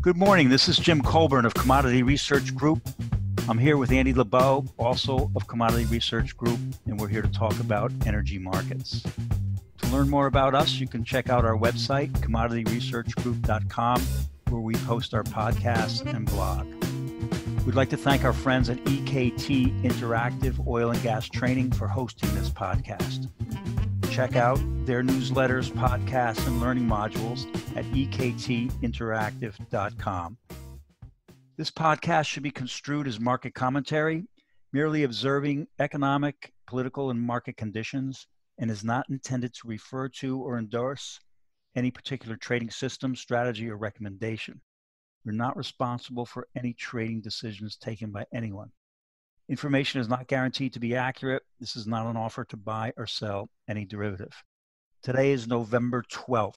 Good morning. This is Jim Colburn of Commodity Research Group. I'm here with Andy Lebow, also of Commodity Research Group, and we're here to talk about energy markets. To learn more about us, you can check out our website, commodityresearchgroup.com, where we post our podcasts and blog. We'd like to thank our friends at EKT Interactive Oil and Gas Training for hosting this podcast. Check out their newsletters, podcasts, and learning modules at ektinteractive.com. This podcast should be construed as market commentary, merely observing economic, political, and market conditions, and is not intended to refer to or endorse any particular trading system, strategy, or recommendation. We're not responsible for any trading decisions taken by anyone. Information is not guaranteed to be accurate. This is not an offer to buy or sell any derivative. Today is November 12th.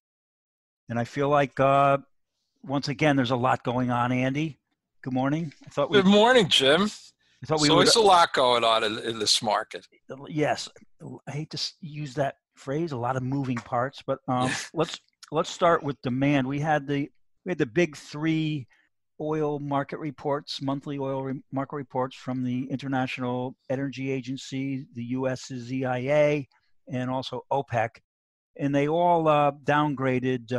And I feel like, once again, there's a lot going on, Andy. Good morning. Good morning, Jim. There's always a lot going on in this market. Yes. I hate to use that phrase, a lot of moving parts, but let's start with demand. We had the big three oil market reports, monthly oil market reports from the International Energy Agency, the US's EIA, and also OPEC. And they all downgraded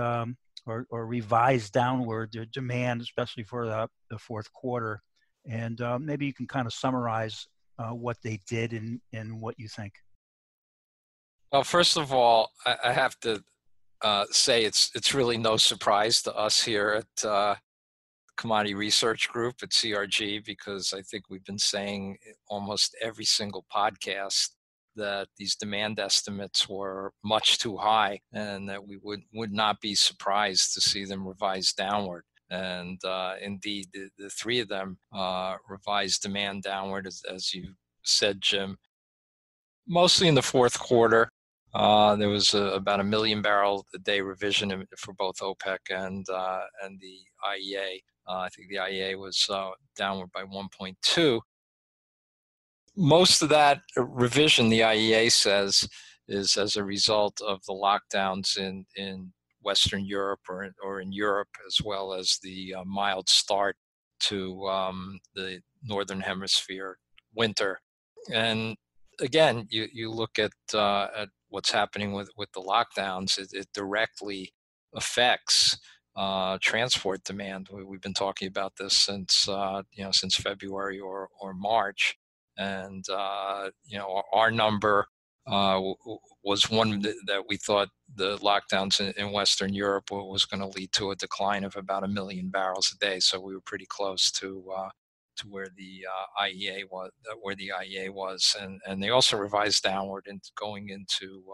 or revised downward their demand, especially for the fourth quarter. And maybe you can kind of summarize what they did and what you think. Well, first of all, I have to say it's really no surprise to us here at Commodity Research Group at CRG, because I think we've been saying almost every single podcast that these demand estimates were much too high and that we would not be surprised to see them revised downward. And indeed, the three of them revised demand downward, as you said, Jim, mostly in the fourth quarter. There was about 1 million barrel a day revision for both OPEC and the IEA. I think the IEA was downward by 1.2. Most of that revision, the IEA says, is as a result of the lockdowns in Western Europe or in Europe, as well as the mild start to the Northern Hemisphere winter. And again, you look at what's happening with the lockdowns, it directly affects transport demand. We've been talking about this since February or March, and our number was one that we thought the lockdowns in Western Europe was going to lead to a decline of about 1 million barrels a day. So we were pretty close to where the IEA was, and they also revised downward into going into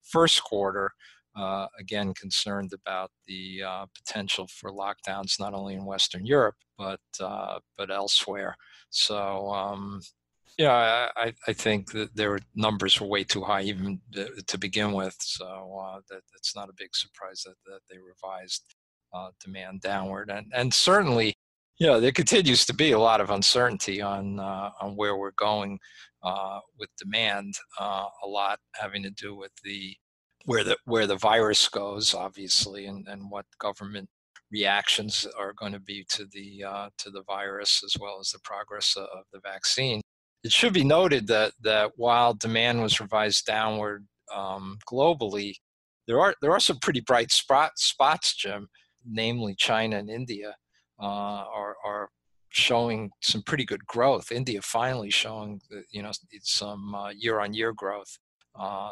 first quarter. Again, concerned about the potential for lockdowns not only in Western Europe but elsewhere. So I think that their numbers were way too high even to begin with. So that's not a big surprise that they revised demand downward, and certainly, there continues to be a lot of uncertainty on where we're going with demand. A lot having to do with where the virus goes, obviously, and what government reactions are going to be to the virus, as well as the progress of the vaccine. It should be noted that while demand was revised downward globally, there are some pretty bright spots, Jim. Namely, China and India are showing some pretty good growth. India finally showing some year-on-year growth.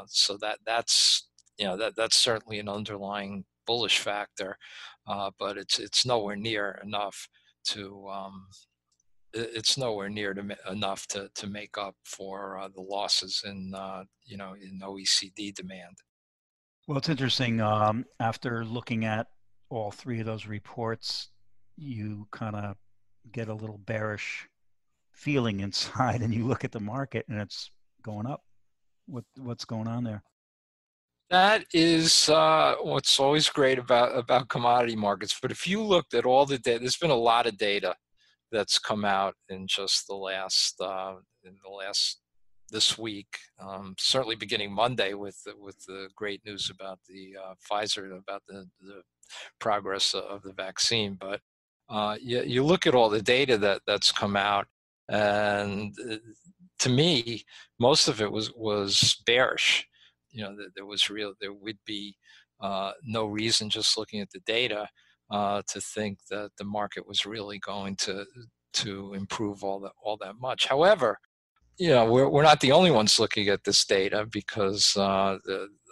So that's certainly an underlying bullish factor, but it's nowhere near enough to enough to make up for the losses in OECD demand. Well, it's interesting. After looking at all three of those reports, you kind of get a little bearish feeling inside, and you look at the market, and it's going up. What's going on there? That is what's always great about commodity markets. But if you looked at all the data, there's been a lot of data that's come out in just this week. Certainly beginning Monday with the great news about the Pfizer, about the progress of the vaccine. But you look at all the data that's come out, and to me, most of it was bearish. There would be no reason, just looking at the data, to think that the market was really going to improve all that much. However, we're not the only ones looking at this data, because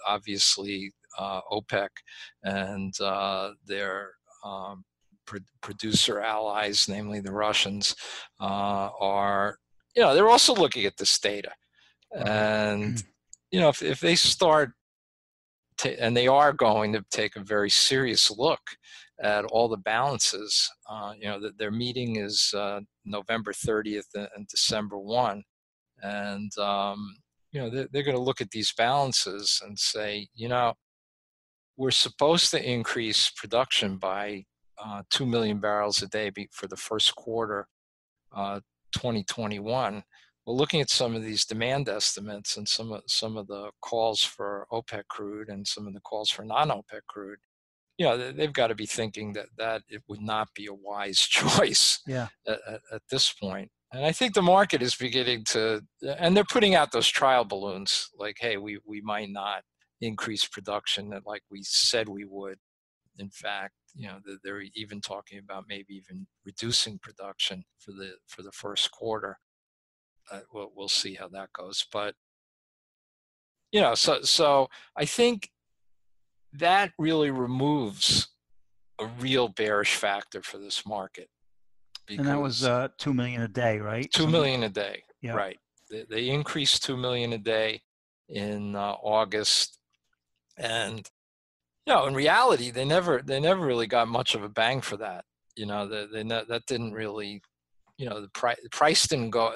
obviously OPEC and their producer allies, namely the Russians, are, they're also looking at this data. And, if they start and they are going to take a very serious look at all the balances, their meeting is November 30th and December 1. And, they're going to look at these balances and say, we're supposed to increase production by 2 million barrels a day for the first quarter 2021. Well, looking at some of these demand estimates and some of the calls for OPEC crude and some of the calls for non-OPEC crude, they've got to be thinking that it would not be a wise choice at this point. And I think the market is beginning to, and they're putting out those trial balloons, like, hey, we might not increase production like we said we would. In fact, they're even talking about maybe even reducing production for the first quarter. We'll see how that goes. But, so I think that really removes a real bearish factor for this market. And that was 2 million a day, right? 2 million a day, yeah. Right. They increased 2 million a day in August, and in reality, they never really got much of a bang for that. That didn't really, the price didn't go.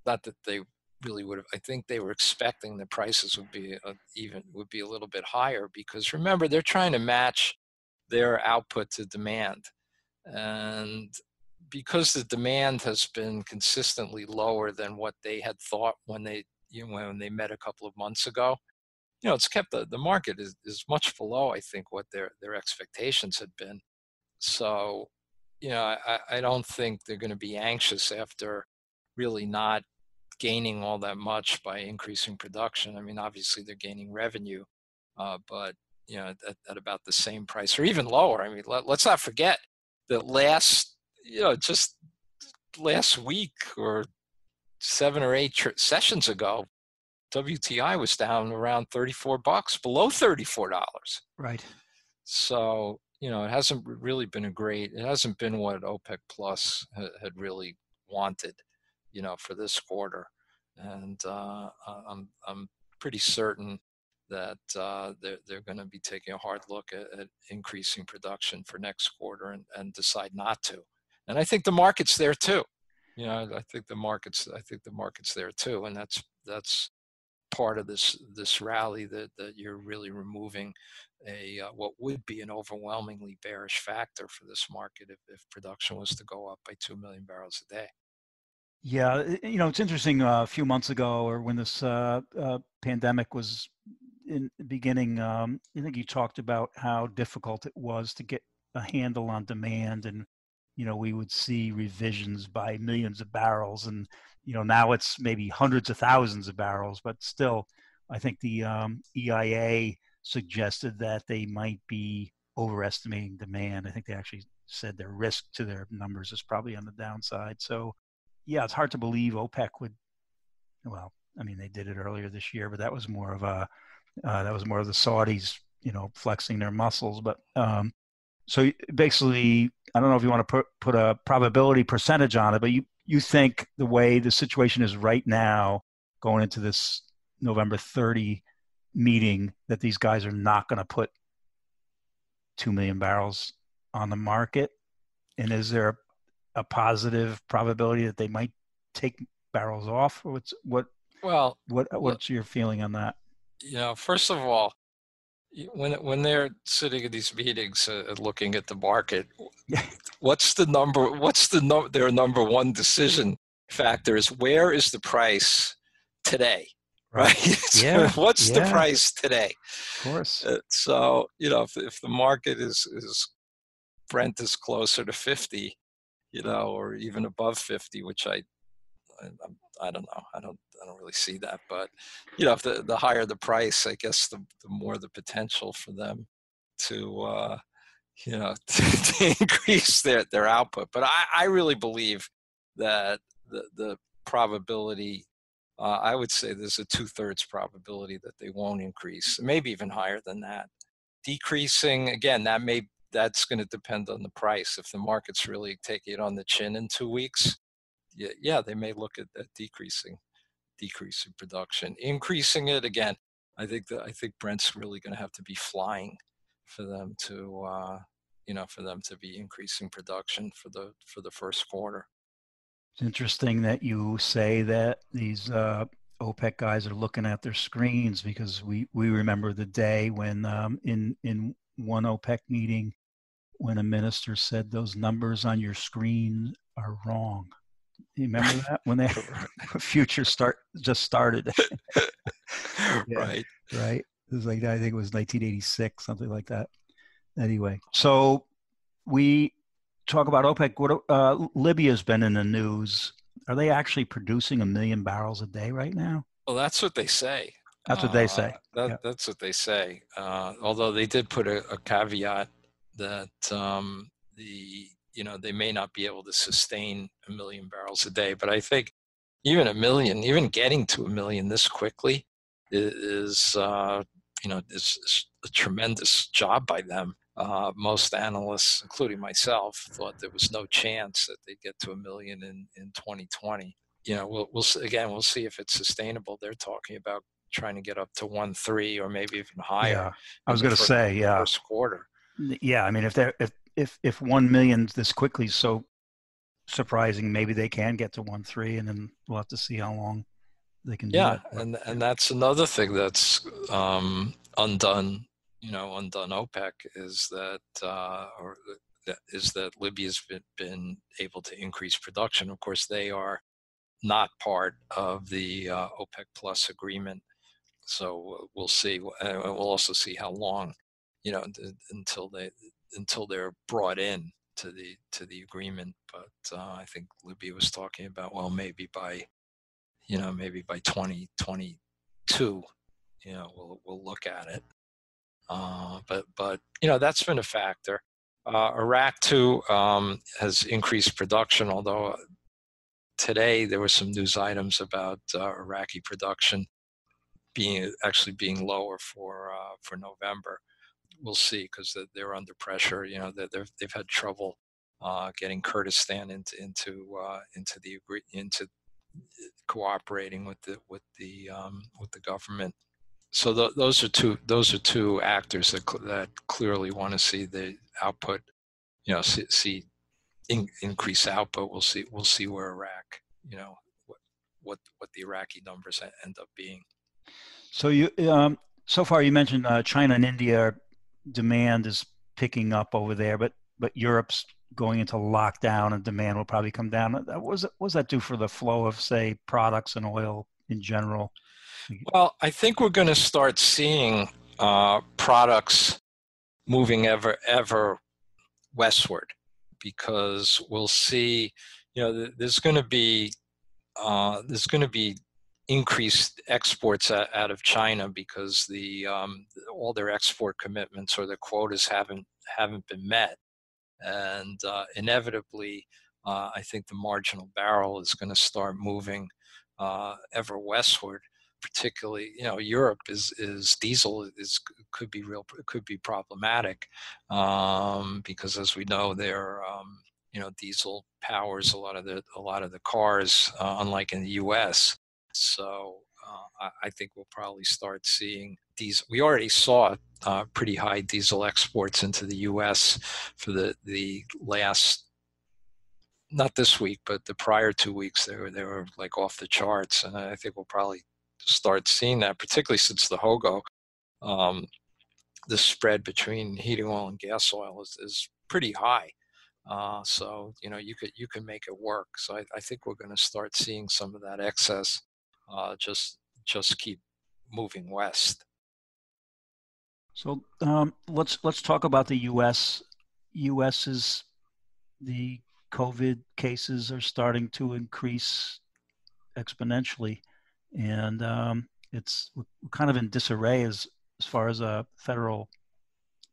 Not that they really would have. I think they were expecting the prices would be a little bit higher, because remember, they're trying to match their output to demand, and because the demand has been consistently lower than what they had thought when they met a couple of months ago, it's kept the market is much below, I think, what their expectations had been. So, I don't think they're going to be anxious after really not gaining all that much by increasing production. I mean, obviously they're gaining revenue, but at about the same price or even lower. I mean, let's not forget that just last week or 7 or 8 sessions ago, WTI was down around $34, below $34. Right. So, it hasn't really been it hasn't been what OPEC Plus had really wanted, for this quarter. And I'm pretty certain that they're going to be taking a hard look at increasing production for next quarter and decide not to. And I think the market's there too. I think the market's there too, and that's part of this rally that you're really removing what would be an overwhelmingly bearish factor for this market if production was to go up by 2 million barrels a day. Yeah, it's interesting. A few months ago, or when this pandemic was in the beginning, I think you talked about how difficult it was to get a handle on demand, and we would see revisions by millions of barrels, and now it's maybe hundreds of thousands of barrels, but still, I think the EIA suggested that they might be overestimating demand. I think they actually said their risk to their numbers is probably on the downside. So, yeah, it's hard to believe OPEC would. Well, I mean, they did it earlier this year, but that was more of the Saudis, flexing their muscles. But so basically, I don't know if you want to put a probability percentage on it, but you think the way the situation is right now, going into this November 30 meeting, that these guys are not going to put 2 million barrels on the market? And is there a positive probability that they might take barrels off? Or what's your feeling on that? First of all, when they're sitting in these meetings looking at the market, what's their number one decision factor is, where is the price today? Right? Yeah. What's the price today? Of course. So, if the market is Brent is closer to 50, or even above 50, which I don't know. I don't really see that. But if the higher the price, I guess the more the potential for them to to increase their output. But I really believe that the probability, I would say there's a 2/3 probability that they won't increase, maybe even higher than that. Decreasing, again, that's going to depend on the price. If the market's really taking it on the chin in 2 weeks, yeah, they may look at decreasing production. Increasing it, again, I think Brent's really going to have to be flying for them to be increasing production for the first quarter. It's interesting that you say that these OPEC guys are looking at their screens, because we remember the day when in one OPEC meeting, when a minister said those numbers on your screen are wrong. You remember that when the future just started? Yeah, right. It was like, I think it was 1986, something like that. Anyway, so we talk about OPEC. Libya's been in the news. Are they actually producing 1 million barrels a day right now? Well, that's what they say. That's what they say. That's what they say. Although they did put a caveat that they may not be able to sustain 1 million barrels a day. But I think even 1 million, even getting to 1 million this quickly is a tremendous job by them. Most analysts, including myself, thought there was no chance that they'd get to 1 million in 2020. We'll see if it's sustainable. They're talking about trying to get up to 1.3 or maybe even higher. Yeah, I was going to say, first quarter. Yeah, I mean, if 1 million this quickly is so surprising, maybe they can get to 1.3, and then we'll have to see how long they can do that. And that's another thing that's undone OPEC is that Libya's been able to increase production. Of course, they are not part of the OPEC Plus agreement, so we'll see. We'll also see how long, until they're brought in to the agreement. But I think Libya was talking about, well, maybe by 2022, we'll look at it. But that's been a factor. Iraq too has increased production, although today there were some news items about Iraqi production being lower for November. We'll see, because they're under pressure. They've had trouble getting Kurdistan into cooperating with the government. So those are two actors that clearly want to see the output, see increase output. We'll see where Iraq, what the Iraqi numbers end up being. So so far you mentioned China and India demand is picking up over there, but Europe's going into lockdown and demand will probably come down. What does that do for the flow of, say, products and oil in general? Well, I think we're going to start seeing products moving ever westward, because we'll see, there's going to be increased exports out of China, because all their export commitments or their quotas haven't been met, and inevitably, I think the marginal barrel is going to start moving ever westward. Particularly, Europe is diesel could be problematic, because as we know, diesel powers a lot of the cars, unlike in the U.S. So I think we'll probably start seeing diesel. We already saw pretty high diesel exports into the U.S. for the last, not this week, but the prior 2 weeks. They were like off the charts, and I think we'll probably start seeing that, particularly since the HOGO, the spread between heating oil and gas oil is pretty high. So you can make it work. So I think we're going to start seeing some of that excess just keep moving west. So let's talk about the U.S. U.S. is the COVID cases are starting to increase exponentially, and we're kind of in disarray as far as a federal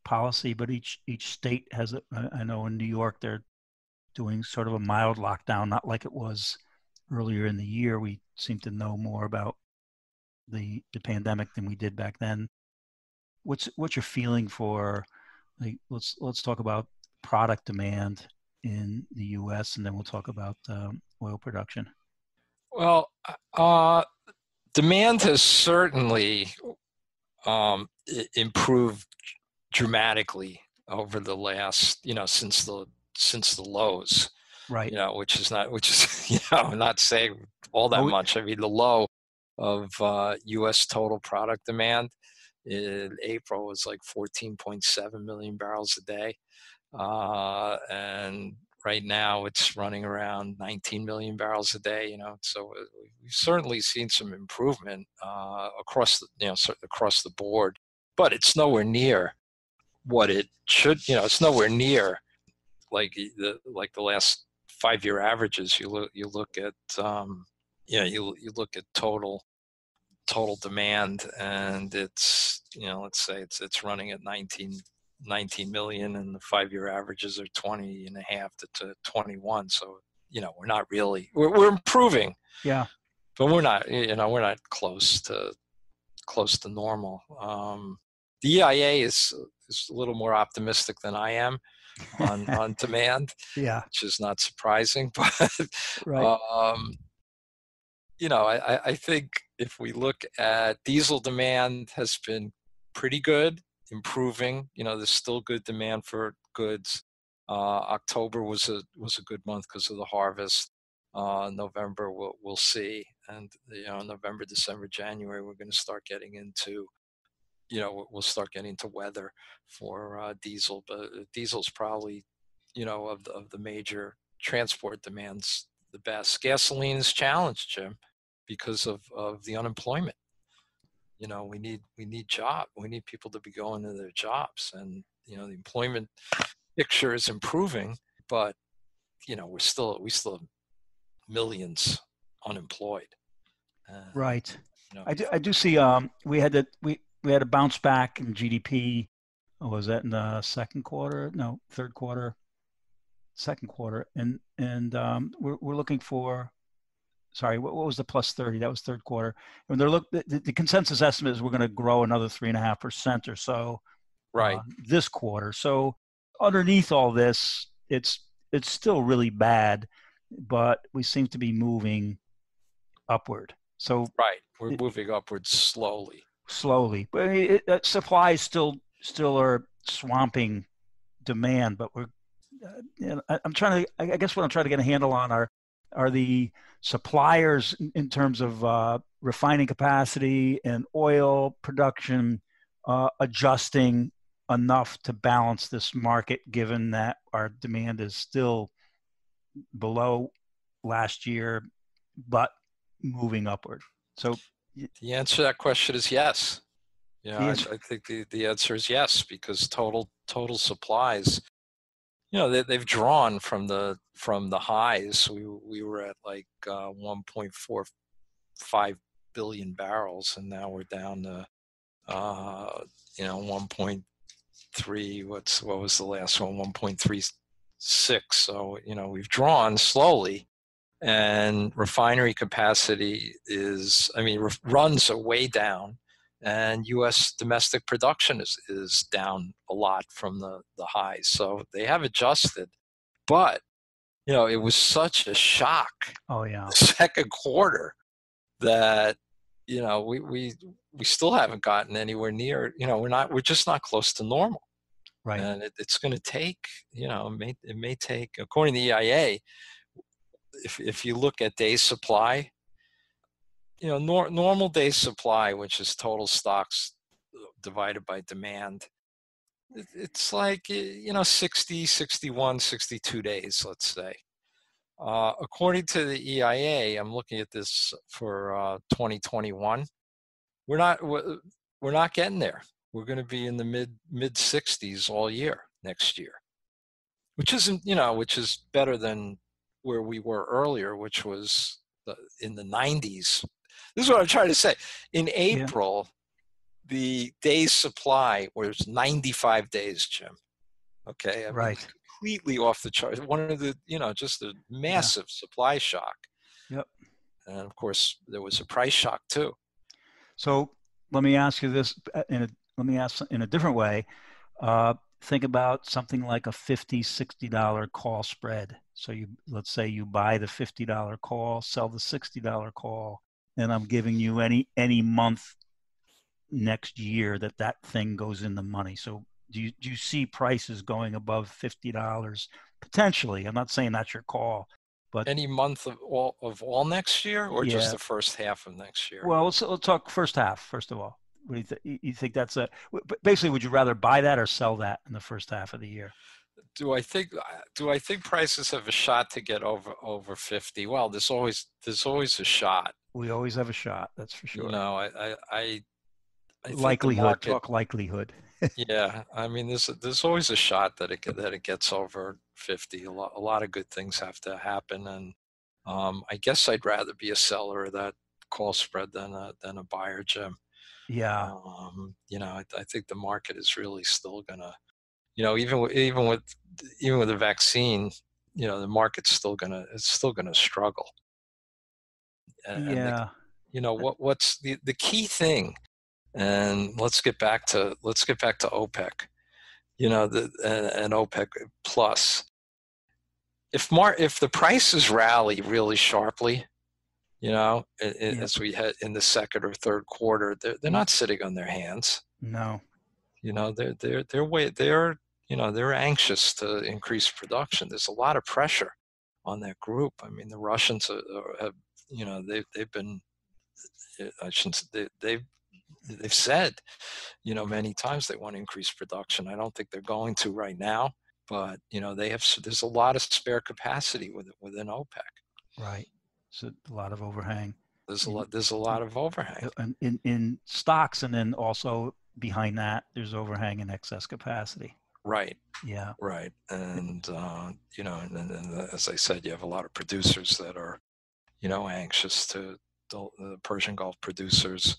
policy. But each state has a. I know in New York they're doing sort of a mild lockdown, not like it was earlier in the year. We seem to know more about the pandemic than we did back then. What's your feeling for, like, let's talk about product demand in the U.S. and then we'll talk about oil production. Well, demand has certainly improved dramatically over the last, since the lows, Right. which is not saying all that Oh, much. I mean, the low of U.S. total product demand in April was like 14.7 million barrels a day. And right now it's running around 19 million barrels a day, so we've certainly seen some improvement across across the board, but it's nowhere near what it should. It's nowhere near like the last 5-year averages. You look at you look at total demand, and it's, let's say it's running at 19 million, and the 5-year averages are 20 and a half to 21. So, we're not really, we're improving, yeah. but we're not close to normal. The EIA is a little more optimistic than I am on demand, Yeah. which is not surprising, but Right. I think if we look at diesel demand has been pretty good, improving. There's still good demand for goods. October was a good month because of the harvest. November we'll see, and November, December, January we're going to start getting into. We'll start getting to weather for diesel, but diesel's probably, of the major transport demands, the best. Gasoline is challenged, Jim, because of the unemployment. We need job. We need people to be going to their jobs, and the employment picture is improving, but we still have millions unemployed. And, Right. I do see. We had a bounce back in GDP. Was that in the second quarter? No, third quarter, second quarter, and we're looking for. Sorry, what was the plus 30? That was third quarter. And the consensus estimate is we're going to grow another 3.5% or so right. this quarter. So underneath all this, it's still really bad, but we seem to be moving upward. So Right. We're moving upwards slowly. slowly, but supplies still are swamping demand. But I'm trying to. I guess what I'm trying to get a handle on are the suppliers in terms of refining capacity and oil production adjusting enough to balance this market, given that our demand is still below last year, but moving upward. So The answer to that question is yes. the I answer, think the answer is yes, because total supplies, they've drawn from the highs. We were at like 1.45 billion barrels, and now we're down to 1.3. What was the last one? 1.36. So we've drawn slowly, and refinery capacity runs are way down, and U.S. domestic production is down a lot from the highs. So they have adjusted, but it was such a shock oh yeah, the second quarter that we still haven't gotten anywhere near. We're just not close to normal, right, and it's going to take. It may take, according to the EIA, if you look at days supply, normal days supply, which is total stocks divided by demand, it's like 60, 61, 62 days, let's say. According to the EIA, I'm looking at this for 2021. We're not getting there. We're going to be in the mid 60s all year next year. which isn't, which is better than where we were earlier, which was in the 90s. This is what I'm trying to say. In Yeah. April, the days supply was 95 days, Jim. Okay. I mean, Right. completely off the chart. One of the, just a Yeah. massive supply shock. Yep. And of course, there was a price shock too. So let me ask you this let me ask in a different way. Think about something like a $50-$60 call spread. So let's say you buy the $50 call, sell the $60 call, and I'm giving you any month next year that thing goes in the money. So do you see prices going above $50 potentially? I'm not saying that's your call, but Any month of all next year, or just yeah. the first half of next year? Well, let's talk first half first of all. What do you think? You think that's basically? Would you rather buy that or sell that in the first half of the year? Do I think prices have a shot to get over 50? Well, there's always a shot. We always have a shot. That's for You sure. know, I think the Likelihood. market. Talk likelihood. Yeah, I mean, there's always a shot that it gets over 50. A lot of good things have to happen, and I guess I'd rather be a seller of that call spread than a buyer, Jim. Yeah. I think the market is really still gonna, even with the vaccine, the market's still gonna struggle. And Yeah. what's the key thing? And let's get back to OPEC. And OPEC plus. If the prices rally really sharply, Yep. as we head in the second or third quarter, they're not sitting on their hands. No. They're anxious to increase production. There's a lot of pressure on that group. I mean, the Russians have, they've been, I shouldn't say, they've said, many times they want to increase production. I don't think they're going to right now, but there's a lot of spare capacity within OPEC. Right. So a lot of overhang. There's a lot of overhang. In stocks, and then also behind that, there's overhang and excess capacity. Right. Yeah. Right. And and as I said, you have a lot of producers that are, anxious to the Persian Gulf producers.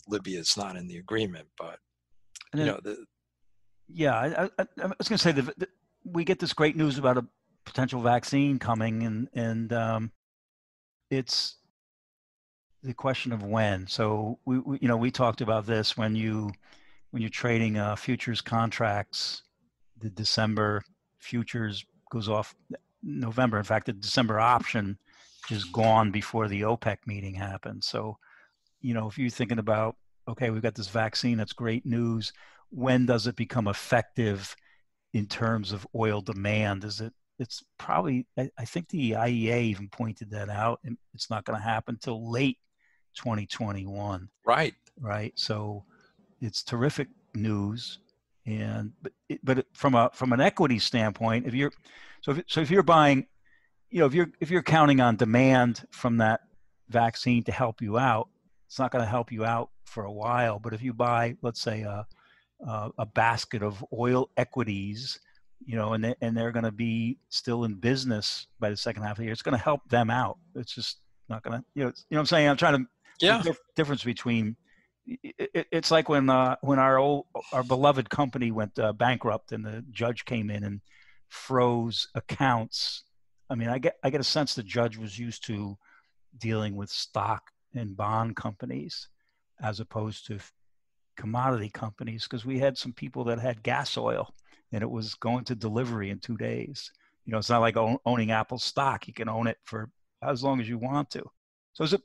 Libya is not in the agreement, but And then, yeah, I was going to say that we get this great news about a potential vaccine coming, and it's the question of when. So we talked about this when you're trading futures contracts, the December futures goes off November. In fact, the December option is gone before the OPEC meeting happens. So, if you're thinking about, okay, we've got this vaccine, that's great news. When does it become effective in terms of oil demand? It's probably, I think the IEA even pointed that out, and it's not going to happen till late 2021. right. Right. So it's terrific news. And but from an equity standpoint, if you're buying, if you're counting on demand from that vaccine to help you out, it's not going to help you out for a while. But if you buy, let's say, a basket of oil equities, and they're going to be still in business by the second half of the year, it's going to help them out. It's just not going to, what I'm saying. I'm trying to Yeah. the difference between it's like when our beloved company went bankrupt and the judge came in and froze accounts. I mean, I get a sense the judge was used to dealing with stock and bond companies as opposed to commodity companies, because we had some people that had gas oil and it was going to delivery in 2 days. It's not like owning Apple stock. You can own it for as long as you want to. So is it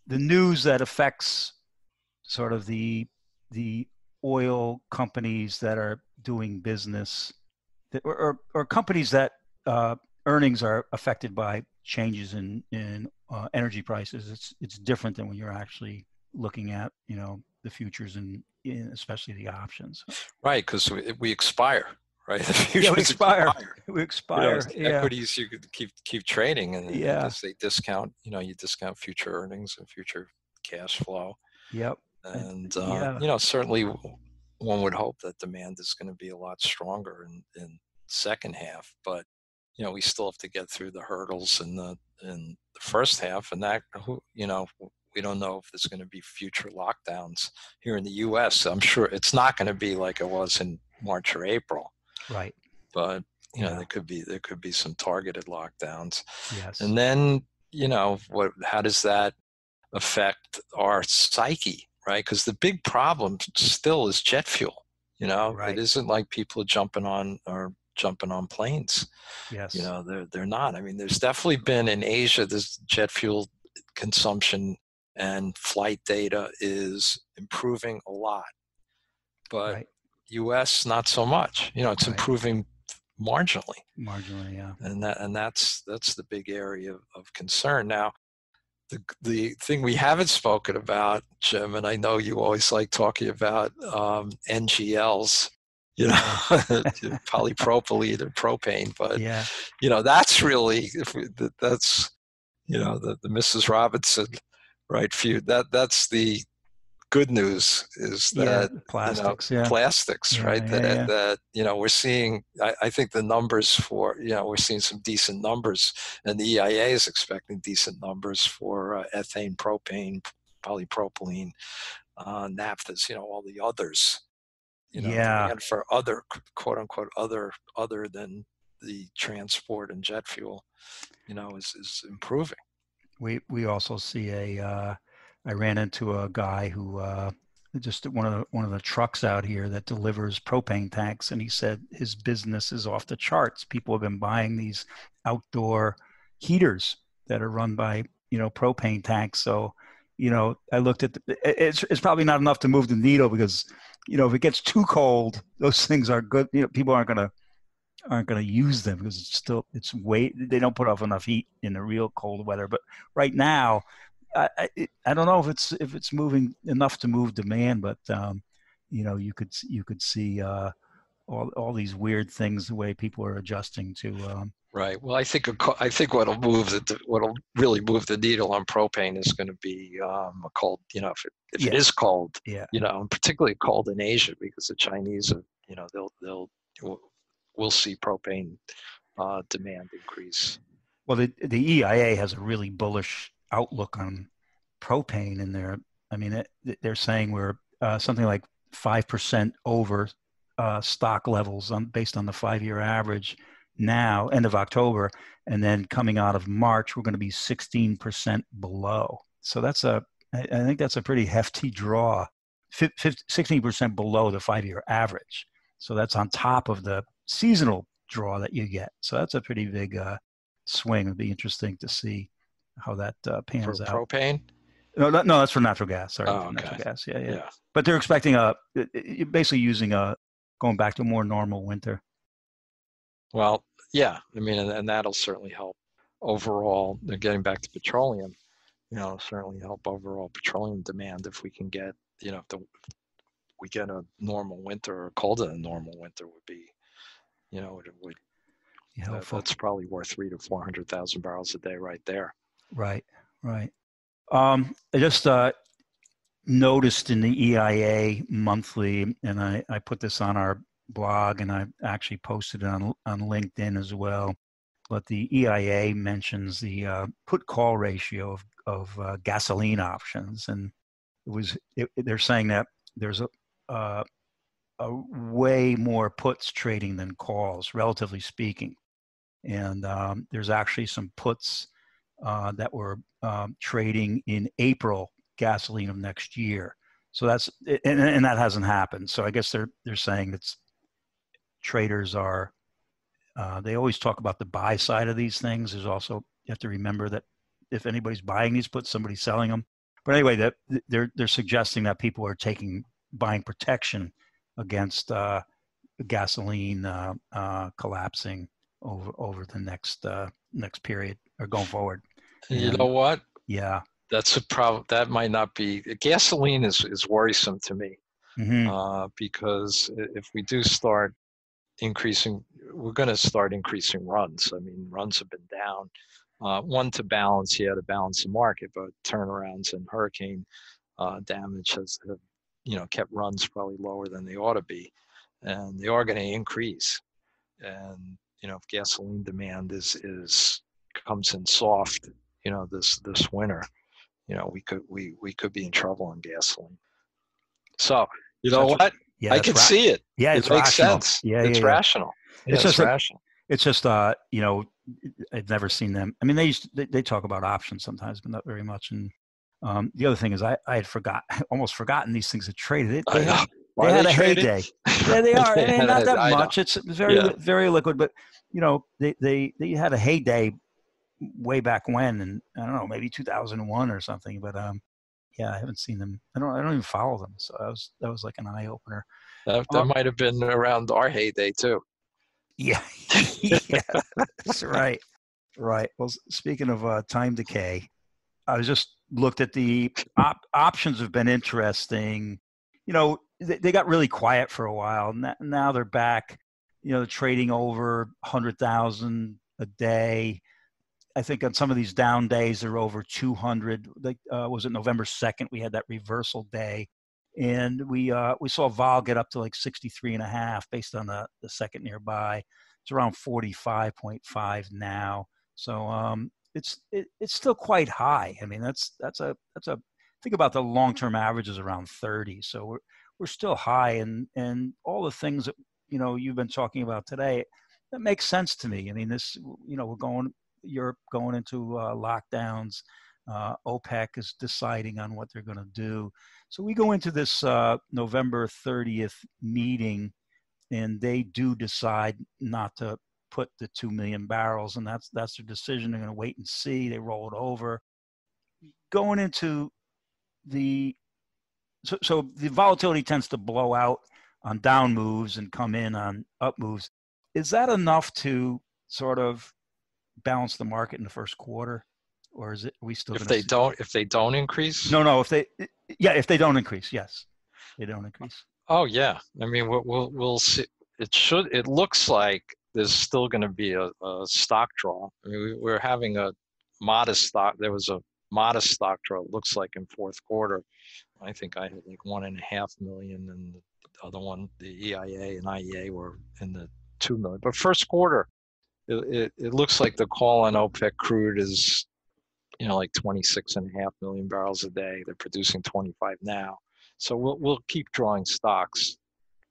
the news that affects sort of the oil companies that are doing business, or companies that earnings are affected by changes in energy prices. It's different than when you're actually looking at the futures and especially the options. Right. Because we expire. Right. The Yeah, we futures expire. expire. We expire. Yeah. Equities you could keep trading, and I Yeah. guess they discount. You discount future earnings and future cash flow, Yep. and Yeah. certainly. one would hope that demand is going to be a lot stronger in second half, but we still have to get through the hurdles in the first half, and that we don't know if there's going to be future lockdowns here in the U.S. I'm sure it's not going to be like it was in March or April, Right. but Yeah. there could be some targeted lockdowns, Yes. and then how does that affect our psyche, right? Because the big problem still is jet fuel. It Right. isn't like people are jumping on planes. Yes. They're not. I mean, there's definitely been in Asia, this jet fuel consumption and flight data is improving a lot, but Right. US not so much. It's Right. improving marginally, Marginally. Yeah. and that's the big area of concern. Now, the thing we haven't spoken about, Jim, and I know you always like talking about NGLs, Yeah. polypropylene and propane, but Yeah. that's really that's the Mrs. Robinson right feud. That's the good news is Yeah. that Plastics. Yeah. plastics, Yeah. right, Yeah. Yeah. that we're seeing. I think the numbers for we're seeing some decent numbers, and the EIA is expecting decent numbers for ethane, propane, polypropylene, naphthas, all the others. Yeah. Demand for other quote unquote other than the transport and jet fuel is improving. We also see I ran into a guy who just one of the trucks out here that delivers propane tanks, and he said his business is off the charts. People have been buying these outdoor heaters that are run by propane tanks. So I looked at it's probably not enough to move the needle because if it gets too cold, those things are good. People aren't going to use them because it's way they don't put off enough heat in the real cold weather. But right now, I don't know if it's moving enough to move demand, but you could see all these weird things the way people are adjusting to. Right. Well, I think what'll really move the needle on propane is going to be a cold. If it Yeah, is cold, yeah. and particularly cold in Asia, because the Chinese are, we'll see propane demand increase. Well, the EIA has a really bullish outlook on propane in there. I mean, they're saying we're something like 5% over stock levels based on the 5-year average now, end of October, and then coming out of March, we're going to be 16% below. So I think that's a pretty hefty draw, 16% below the 5-year average. So that's on top of the seasonal draw that you get. So that's a pretty big swing. It'd be interesting to see how that For pans out. propane? No, that's for natural gas. Sorry, Oh, for okay. natural gas. Yeah, yeah. Yeah. But they're expecting basically using going back to a more normal winter. Well, yeah. I mean, and that'll certainly help overall. Getting back to petroleum, certainly help overall petroleum demand if we can get, if we get a normal winter or colder than normal winter would be, it would Helpful. that's probably worth 300 to 400,000 barrels a day right there. Right, right. I just noticed in the EIA monthly, and I put this on our blog, and I actually posted it on LinkedIn as well. But the EIA mentions the put call ratio of gasoline options, and they're saying that there's a way more puts trading than calls, relatively speaking. And there's actually some puts that were trading in April gasoline of next year. So and that hasn't happened. So I guess they're saying that traders are they always talk about the buy side of these things. There's also you have to remember that if anybody's buying these puts, somebody's selling them. But anyway, that they're suggesting that people are buying protection against gasoline collapsing over the next period or going forward. You know And what? yeah, That's a problem. That might not be. Gasoline is worrisome to me mm-hmm. Because if we do start increasing, we're going to start increasing runs. I mean, runs have been down. One, to balance the market, but turnarounds and hurricane damage have kept runs probably lower than they ought to be, and they are going to increase. And if gasoline demand comes in soft, this winter, we could be in trouble on gasoline. So what? Yeah, I can see it. Yeah, It it's makes rational. sense. Yeah, It's yeah. rational. It's It's just rational. it's just I've never seen them. I mean, they talk about options sometimes, but not very much. And the other thing is, I had almost forgotten these things had traded. I know. They Are had they a trading? heyday. Yeah, they are. I mean, not that I know. much. It's very Yeah. very liquid, but they had a heyday way back when, and I don't know, maybe 2001 or something. But yeah, I haven't seen them. I don't even follow them. So that was like an eye opener. That might have been around our heyday too. Yeah, yeah, that's right. Right. Well, speaking of time decay, I was just looked at the options have been interesting. They got really quiet for a while. Now they're back. They're trading over 100,000 a day. I think on some of these down days, they're over 200. Like, was it November 2nd? We had that reversal day. And we saw vol get up to like 63.5 based on the second nearby. It's around 45.5 now. So it's still quite high. I mean, that's a think about the long-term average is around 30. So we're still high, and all the things that you've been talking about today, that makes sense to me. I mean, Europe going into lockdowns. OPEC is deciding on what they're going to do. So we go into this November 30th meeting, and they do decide not to put the 2 million barrels, and that's their decision. They're going to wait and see. They roll it over. Going into so the volatility tends to blow out on down moves and come in on up moves. Is that enough to sort of balance the market in the first quarter, or is it? Are we still if they don't increase? No. If they don't increase, yes, they don't increase. Oh yeah. I mean, we'll see. It looks like there's still going to be a stock draw. I mean, we're having a modest stock. There was a modest stock draw. It looks like in fourth quarter. I think I had like 1.5 million, and the other one, the EIA and IEA, were in the 2 million. But first quarter, it looks like the call on OPEC crude is, like 26.5 million barrels a day. They're producing 25 now. So we'll keep drawing stocks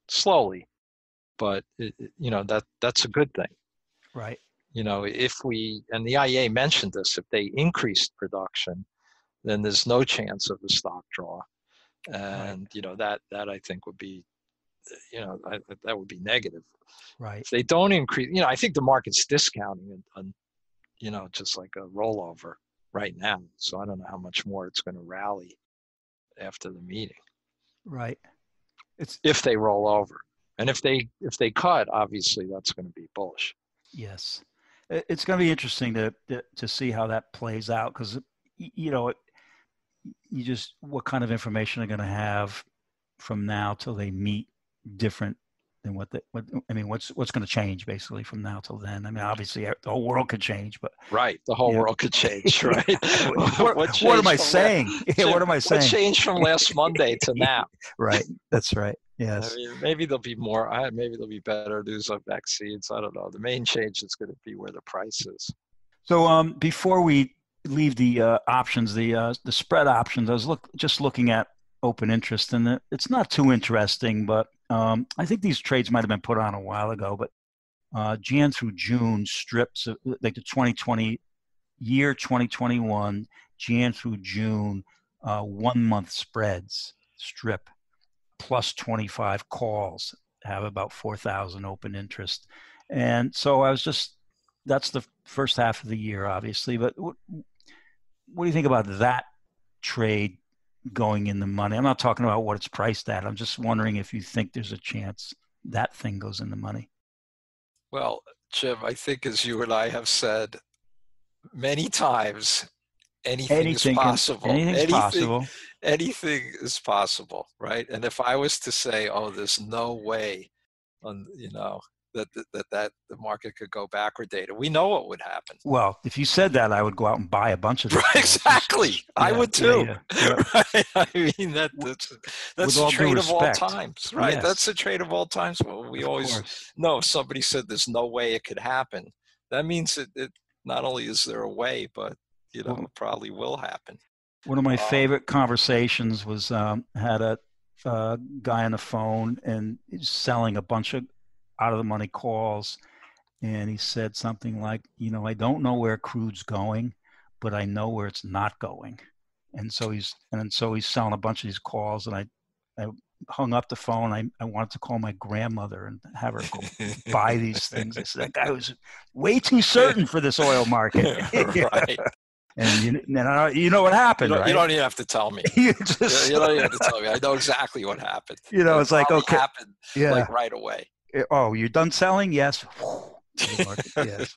slowly, but that's a good thing. Right. And the IEA mentioned this, if they increased production, then there's no chance of a stock draw. And, that I think would be, that would be negative. Right. If they don't increase, I think the market's discounting on, just like a rollover right now. So I don't know how much more it's going to rally after the meeting. Right. If they roll over, and if they cut, obviously that's going to be bullish. Yes, it's going to be interesting to see how that plays out, because what kind of information are going to have from now till they meet different than what's going to change basically from now till then. I mean, obviously the whole world could change, but right, the whole world could change, right? what am I saying? What am I saying? What changed from last Monday to now? Right, that's right. Yes. I mean, maybe there'll be more. Maybe there'll be better news on vaccines. I don't know. The main change is going to be where the price is. So before we leave the options, the spread options, I was just looking at open interest, and it's not too interesting, but I think these trades might have been put on a while ago. But Jan through June strips, like the 2021, Jan through June, 1 month spreads strip plus 25 calls have about 4,000 open interest. And so that's the first half of the year, obviously. But what do you think about that trade going in the money? I'm not talking about what it's priced at. I'm just wondering if you think there's a chance that thing goes in the money. Well, Jim, I think as you and I have said many times, anything is possible. Anything is possible, right? And if I was to say, oh, there's no way, that the market could go backwardated. We know what would happen. Well, if you said that, I would go out and buy a bunch of these Right, calls. exactly. I would too. Yeah. Right? I mean, that's With the all due trade of all respect, times. Right. That's yes, the trade of all times. Well, we of always course. know if somebody said there's no way it could happen, that means it not only is there a way, but it probably will happen. One of my Um, favorite conversations was had a guy on the phone and he's selling a bunch of out of the money calls, and he said something like, I don't know where crude's going, but I know where it's not going. And so he's selling a bunch of these calls, and I hung up the phone. I wanted to call my grandmother and have her go buy these things. I said, that guy was way too certain for this oil market. right. And you know what happened, right? You don't even have to tell me. You don't even have to tell me. I know exactly what happened. It's like, okay, happened like right away. Oh, you're done selling? Yes. Yes.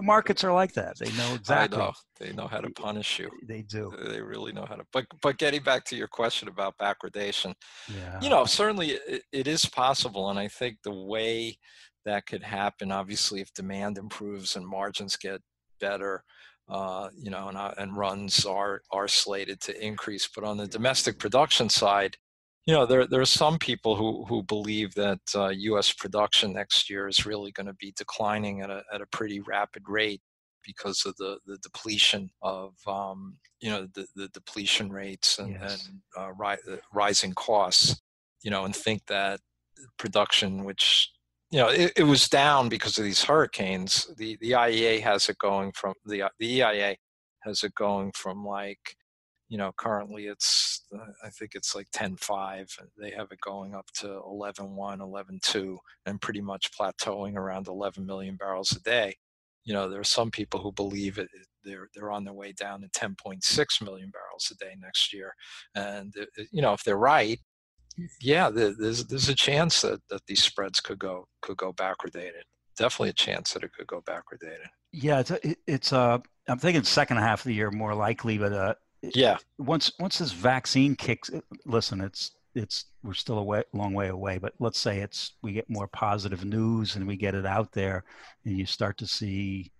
Markets are like that. They know exactly. I know. They know how to punish you. They do. They really know how to. But getting back to your question about backwardation, yeah, certainly it is possible, and I think the way that could happen, obviously, if demand improves and margins get better, and runs are slated to increase. But on the domestic production side, there are some people who believe that U.S. production next year is really going to be declining at a pretty rapid rate because of the depletion of the depletion rates and rising costs, and think that production, which it was down because of these hurricanes. The IEA has it going from the EIA has it going from like, currently it's I think it's like 10.5. They have it going up to 11.1, 11.2, and pretty much plateauing around 11 million barrels a day. There are some people who believe they're on their way down to 10.6 million barrels a day next year, and if they're right, there's a chance that these spreads could go backwardated. Definitely a chance that it could go backwardated. Yeah, it's I'm thinking second half of the year more likely, but once this vaccine kicks, listen, it's we're still a long way away, but let's say we get more positive news and we get it out there, and you start to see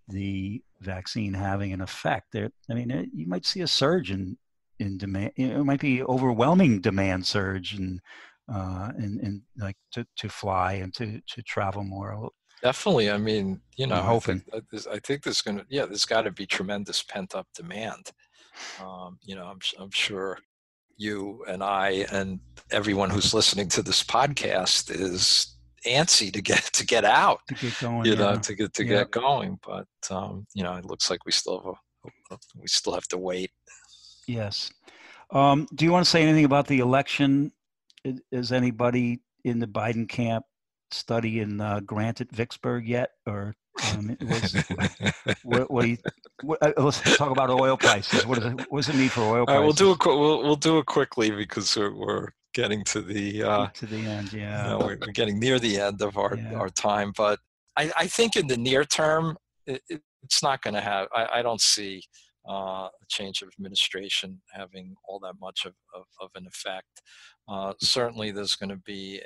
the vaccine having an effect there. I mean, you might see a surge in demand. It might be overwhelming demand surge and like to fly and to travel more. Definitely. I mean, I'm hoping. I think there's got to be tremendous pent up demand. I'm sure you and I and everyone who's listening to this podcast is antsy to get out, to get going, to get going. But it looks like we still have to wait. Yes. Do you want to say anything about the election? Is anybody in the Biden camp studying Grant at Vicksburg yet, or let's talk about oil prices. What does it mean for oil prices? We'll do it quickly because we're getting to the end. Yeah, we're getting near the end of our time. But I think in the near term, it's not going to have. I don't see a change of administration having all that much of an effect. Certainly, there's going to be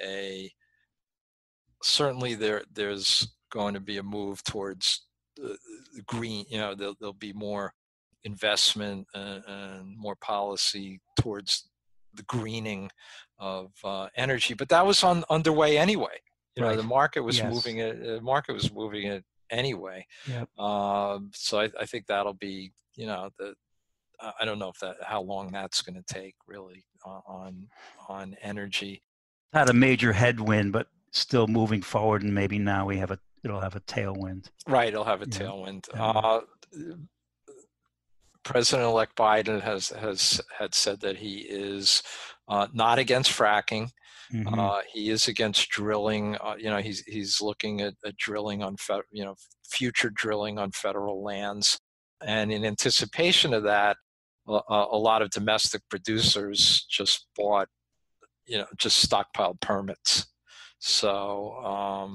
there's going to be a move towards the green. There'll be more investment and more policy towards the greening of energy, but that was underway anyway. Right. The market was moving it. The market was moving it anyway. Yep. So I think that'll be, I don't know how long that's going to take really on energy. Had a major headwind, but still moving forward, and maybe now it'll have a tailwind. Right, it'll have a tailwind. President-elect Biden had said that he is not against fracking. Mm-hmm. He is against drilling. He's looking at drilling on future drilling on federal lands, and in anticipation of that, a lot of domestic producers just stockpiled permits. So,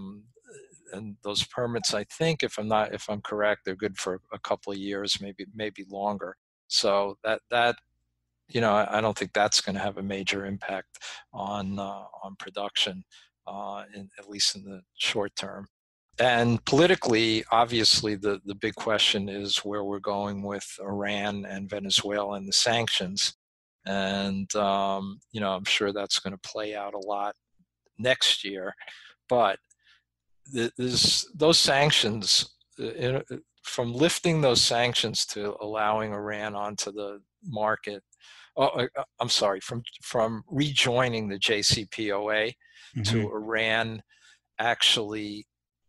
and those permits, I think, if I'm correct, they're good for a couple of years, maybe longer. So that I don't think that's going to have a major impact on production. at least in the short term. And politically, obviously, the big question is where we're going with Iran and Venezuela and the sanctions. And, I'm sure that's going to play out a lot next year. But those sanctions, from lifting those sanctions to allowing Iran onto the market, I'm sorry, from rejoining the JCPOA to Iran actually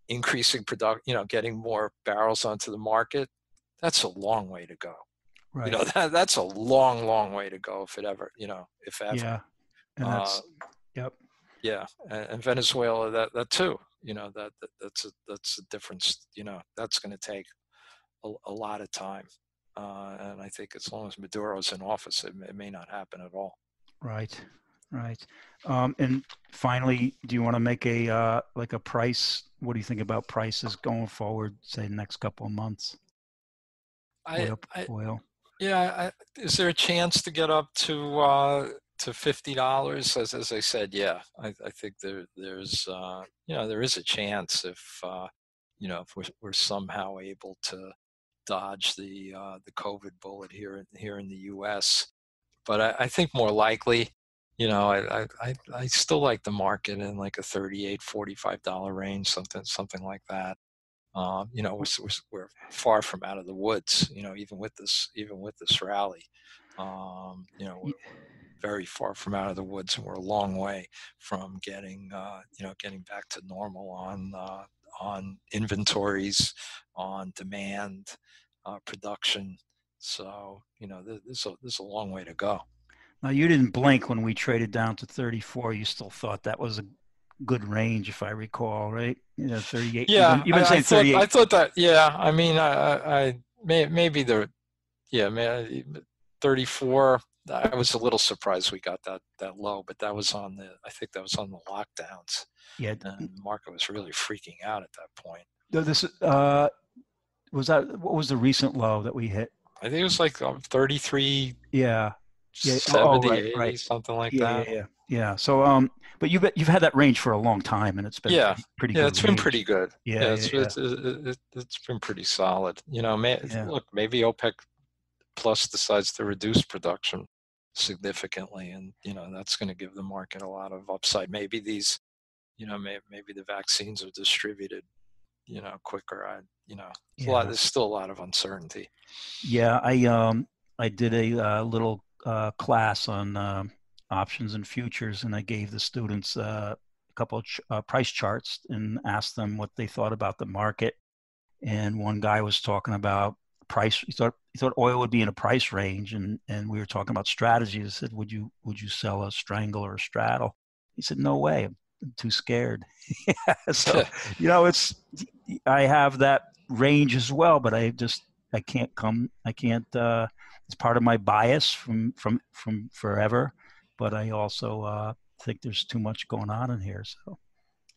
increasing production, getting more barrels onto the market, that's a long way to go. Right. That's a long, long way to go if it ever, if ever. Yeah. And that's, yep. Yeah. And Venezuela, that too, that's a difference, that's going to take a lot of time. And I think as long as Maduro's in office, it may not happen at all. Right. Right. And finally, do you want to make a like a price? What do you think about prices going forward, say the next couple of months? Oil. Yeah. Is there a chance to get up to $50? As I said, yeah, I think there's there is a chance if if we're somehow able to dodge the COVID bullet here in the U.S. But I think more likely, I still like the market in like a $38-$45 range, something like that. We're far from out of the woods, even with this rally. We're very far from out of the woods, and we're a long way from getting back to normal on inventories, on demand, production. So, there's a long way to go. Now, you didn't blink when we traded down to 34. You still thought that was a good range, if I recall, right? 38. Yeah, You've been saying 38. I thought that. Yeah, I mean, maybe 34. I was a little surprised we got that low, but I think that was on the lockdowns. Yeah, and the market was really freaking out at that point. This was that. What was the recent low that we hit? I think it was like 33. Yeah. 70, right. 80, something like that. Yeah. So, but you've had that range for a long time, and it's been pretty good. Yeah, it's been pretty good. It's been pretty solid. Look, maybe OPEC Plus decides to reduce production significantly, and that's going to give the market a lot of upside. Maybe these, maybe the vaccines are distributed, quicker. There's still a lot of uncertainty. Yeah, I did a little class on options and futures, and I gave the students a couple of price charts and asked them what they thought about the market. And one guy was talking about price. He thought oil would be in a price range, and we were talking about strategy. I said, would you sell a strangle or a straddle? He said, no way. I'm too scared. So I have that range as well, but I can't. It's part of my bias from forever, but I also think there's too much going on in here. So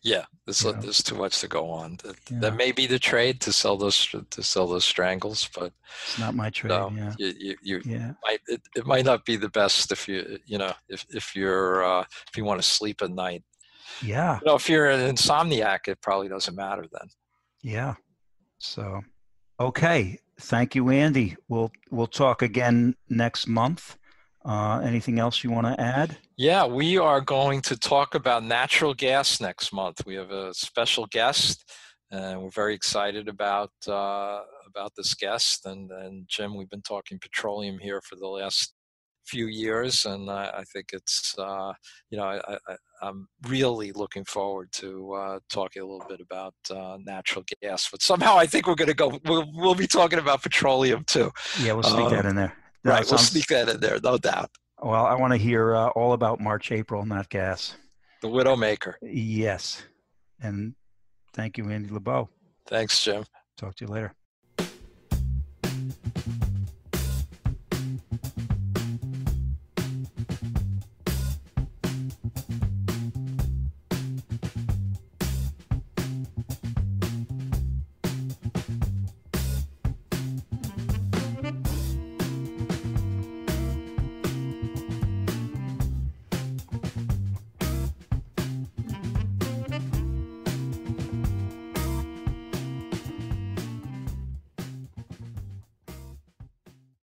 yeah, there's too much to go on. That may be the trade to sell those strangles, but it's not my trade. No, it might not be the best if if you want to sleep at night. Yeah. If you're an insomniac, it probably doesn't matter then. Yeah. So, okay. Thank you, Andy. We'll talk again next month. Anything else you want to add? Yeah, we are going to talk about natural gas next month. We have a special guest, and we're very excited about this guest. And Jim, we've been talking petroleum here for the last few years, and I think it's I'm really looking forward to talking a little bit about natural gas. But somehow I think we're going to go. We'll be talking about petroleum too. Yeah, we'll sneak that in there. Right, we'll sneak that in there, no doubt. Well, I want to hear all about March, April, nat gas. The Widowmaker. Yes, and thank you, Andy Lebow. Thanks, Jim. Talk to you later.